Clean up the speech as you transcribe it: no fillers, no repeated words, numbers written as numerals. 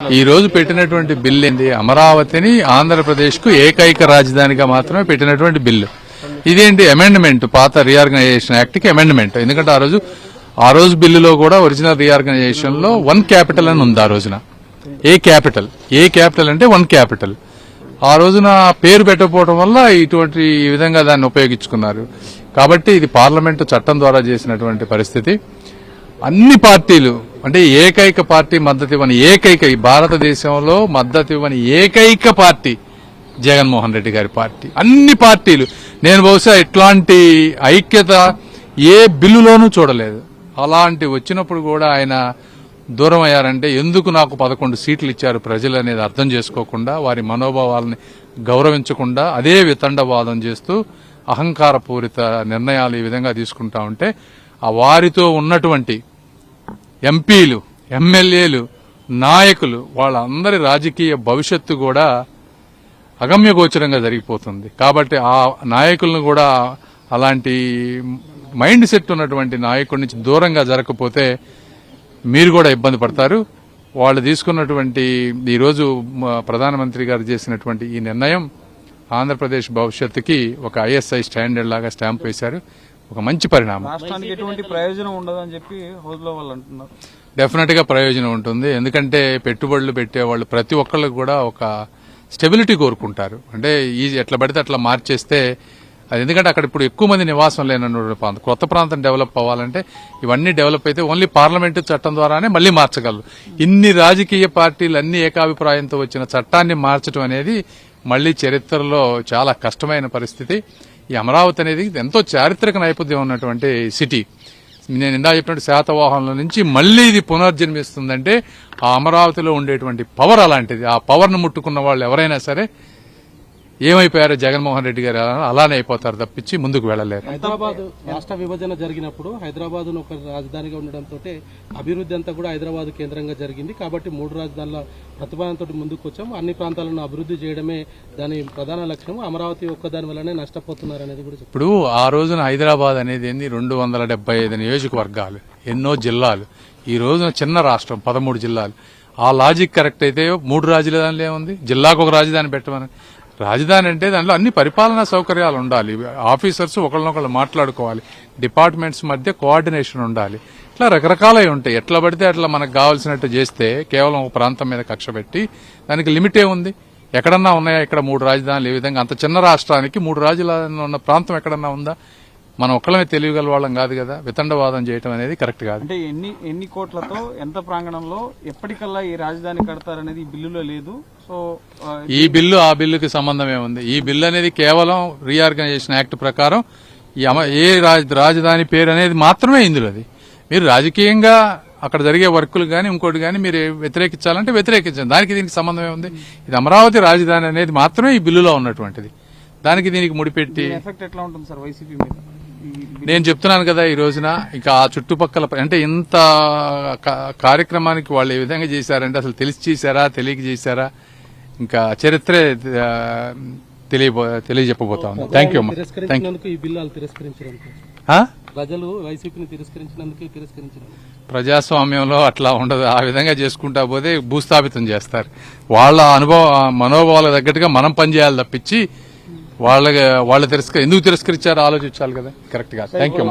ఈ రోజు పెట్టినటువంటి బిల్ ఏంది? అమరావతిని ఆంధ్రప్రదేశ్ కు ఏకైక రాజధానిగా మాత్రమే పెట్టినటువంటి బిల్లు. ఇదేంటి? అమెండ్మెంట్, పాత రీఆర్గనైజేషన్ యాక్ట్ కి అమెండ్మెంట్. ఎందుకంటే ఆ రోజు బిల్లులో కూడా ఒరిజినల్ రీఆర్గనైజేషన్ లో వన్ క్యాపిటల్ అని ఉంది. ఆ రోజున ఏ క్యాపిటల్ అంటే వన్ క్యాపిటల్. ఆ రోజున పేరు పెట్టకపోవడం వల్ల ఇటువంటి ఈ విధంగా దాన్ని ఉపయోగించుకున్నారు. కాబట్టి ఇది పార్లమెంటు చట్టం ద్వారా చేసినటువంటి పరిస్థితి. అన్ని పార్టీలు అంటే ఏకైక పార్టీ మద్దతు ఇవ్వని ఈ భారతదేశంలో మద్దతు ఇవ్వని ఏకైక పార్టీ జగన్మోహన్ రెడ్డి గారి పార్టీ. అన్ని పార్టీలు, నేను బహుశా ఇట్లాంటి ఐక్యత ఏ బిల్లులోనూ చూడలేదు. అలాంటి వచ్చినప్పుడు కూడా ఆయన దూరం అయ్యారంటే ఎందుకు నాకు 11 సీట్లు ఇచ్చారు ప్రజలు అనేది అర్థం చేసుకోకుండా, వారి మనోభావాలని గౌరవించకుండా అదే వితండవాదం చేస్తూ అహంకారపూరిత నిర్ణయాలు ఈ విధంగా తీసుకుంటా ఉంటే ఆ వారితో ఉన్నటువంటి ఎంపీలు, ఎమ్మెల్యేలు, నాయకులు, వాళ్ళందరి రాజకీయ భవిష్యత్తు కూడా అగమ్యగోచరంగా జరిగిపోతుంది. కాబట్టి ఆ నాయకులను కూడా అలాంటి మైండ్ సెట్ ఉన్నటువంటి నాయకుడి నుంచి దూరంగా జరగకపోతే మీరు కూడా ఇబ్బంది పడతారు. వాళ్ళు తీసుకున్నటువంటి ఈరోజు ప్రధానమంత్రి గారు చేసినటువంటి ఈ నిర్ణయం ఆంధ్రప్రదేశ్ భవిష్యత్తుకి ఒక ఐఎస్ఐ స్టాండర్డ్ లాగా స్టాంప్ వేశారు. ఒక మంచి పరిణామం. రాష్ట్రానికి ఎటువంటి ప్రయోజనం ఉండదని చెప్పి హౌస్లో వాళ్ళు అంటున్నారు. డెఫినెట్ గా ప్రయోజనం ఉంటుంది. ఎందుకంటే పెట్టుబడులు పెట్టేవాళ్ళు ప్రతి ఒక్కళ్ళు కూడా ఒక స్టెబిలిటీ కోరుకుంటారు. అంటే ఎట్లా పడితే అట్లా మార్చేస్తే అది, ఎందుకంటే అక్కడ ఇప్పుడు ఎక్కువ మంది నివాసం లేనటువంటి ప్రాంతం, కొత్త ప్రాంతం డెవలప్ అవ్వాలంటే ఇవన్నీ డెవలప్ అయితే ఓన్లీ పార్లమెంటు చట్టం ద్వారానే మళ్లీ మార్చగలరు. ఇన్ని రాజకీయ పార్టీలు అన్ని ఏకాభిప్రాయంతో వచ్చిన చట్టాన్ని మార్చడం అనేది మళ్లీ చరిత్రలో చాలా కష్టమైన పరిస్థితి. ఈ అమరావతి అనేది ఎంతో చారిత్రక నేపథ్యం ఉన్నటువంటి సిటీ. నేను ఇందా చెప్పినట్టు శాతవాహనుల నుంచి మళ్లీ ఇది పునర్జన్మిస్తుందంటే ఆ అమరావతిలో ఉండేటువంటి పవర్ అలాంటిది. ఆ పవర్ ను ముట్టుకున్న వాళ్ళు ఎవరైనా సరే ఏమైపోయారో జగన్మోహన్ రెడ్డి గారు అలానే అయిపోతారు తప్పించి ముందుకు వెళ్లలేరు. హైదరాబాద్ రాష్ట్ర విభజన జరిగినప్పుడు హైదరాబాద్ ఒక రాజధానిగా ఉండడంతో అభివృద్ధి అంతా కూడా హైదరాబాద్ కేంద్రంగా జరిగింది. కాబట్టి 3 రాజధానుల ప్రతిపాదనతో ముందుకు వచ్చాము. అన్ని ప్రాంతాలను అభివృద్ధి చేయడమే దాని ప్రధాన లక్ష్యం. అమరావతి ఒక్కదాని వల్లనే నష్టపోతున్నారు అనేది కూడా ఇప్పుడు ఆ రోజున హైదరాబాద్ అనేది 275 నియోజకవర్గాలు, ఎన్నో జిల్లాలు. ఈ రోజున చిన్న రాష్ట్రం, 13 జిల్లాలు. ఆ లాజిక్ కరెక్ట్ అయితే 3 రాజధానులు ఏముంది? జిల్లాకు ఒక రాజధాని పెట్టమని. రాజధాని అంటే దానిలో అన్ని పరిపాలనా సౌకర్యాలు ఉండాలి, ఆఫీసర్స్ ఒకళ్ళనొకళ్ళు మాట్లాడుకోవాలి, డిపార్ట్మెంట్స్ మధ్య కోఆర్డినేషన్ ఉండాలి. ఇట్లా రకరకాలై ఉంటాయి. ఎట్లా పడితే అట్లా మనకు కావాల్సినట్టు చేస్తే కేవలం ఒక ప్రాంతం మీద కక్ష పెట్టి దానికి లిమిటే ఉంది. ఎక్కడన్నా ఉన్నాయా ఇక్కడ 3 రాజధానులు? ఈ విధంగా అంత చిన్న రాష్ట్రానికి 3 రాజధానులు ఉన్న ప్రాంతం ఎక్కడన్నా ఉందా? మనం ఒక్కళ్ళమే తెలియగల వాళ్ళం కాదు కదా. వితండవాదం చేయడం అనేది కరెక్ట్ కాదు. అంటే ఎన్ని కోట్లతో ఎంత ప్రాంగణంలో ఎప్పటికల్లా ఈ రాజధాని కడతారనేది ఈ బిల్లులో లేదు. సో ఈ బిల్లు ఆ బిల్లుకి సంబంధం ఏముంది? ఈ బిల్లు అనేది కేవలం రీఆర్గనైజేషన్ యాక్ట్ ప్రకారం ఏ రాజధాని పేరు అనేది మాత్రమే ఇందులోది. మీరు రాజకీయంగా అక్కడ జరిగే వర్కులు గానీ ఇంకోటి గానీ మీరు వ్యతిరేకించాలంటే వ్యతిరేకించండి. దానికి దీనికి సంబంధం ఏముంది? ఇది అమరావతి రాజధాని అనేది మాత్రమే ఈ బిల్లులో ఉన్నటువంటిది. దానికి దీనికి ముడిపెట్టి ఎఫెక్ట్ ఎట్లా ఉంటుంది సార్ వైసీపీ మీద? నేను చెప్తున్నాను కదా, ఈ రోజున ఇక ఆ చుట్టుపక్కల అంటే ఇంత కార్యక్రమానికి వాళ్ళు ఏ విధంగా చేశారంటే అసలు తెలిసి చేశారా తెలియక చేశారా ఇంకా చరిత్రే తెలియజెప్పబోతా ఉంది. థ్యాంక్ యూ అమ్మా. ఈ బిల్లు తిరస్కరించడానికి ప్రజలు వైసీపీని తిరస్కరించినందుకు ప్రజాస్వామ్యంలో అట్లా ఉండదు. ఆ విధంగా చేసుకుంటా పోతే భూస్థాపితం చేస్తారు. వాళ్ళ మనోభావాల తగ్గట్టుగా మనం పనిచేయాలి తప్పించి వాళ్ళు ఎందుకు తిరస్కరించారో ఆలోచించాలి కదా. కరెక్ట్ గా. Thank you.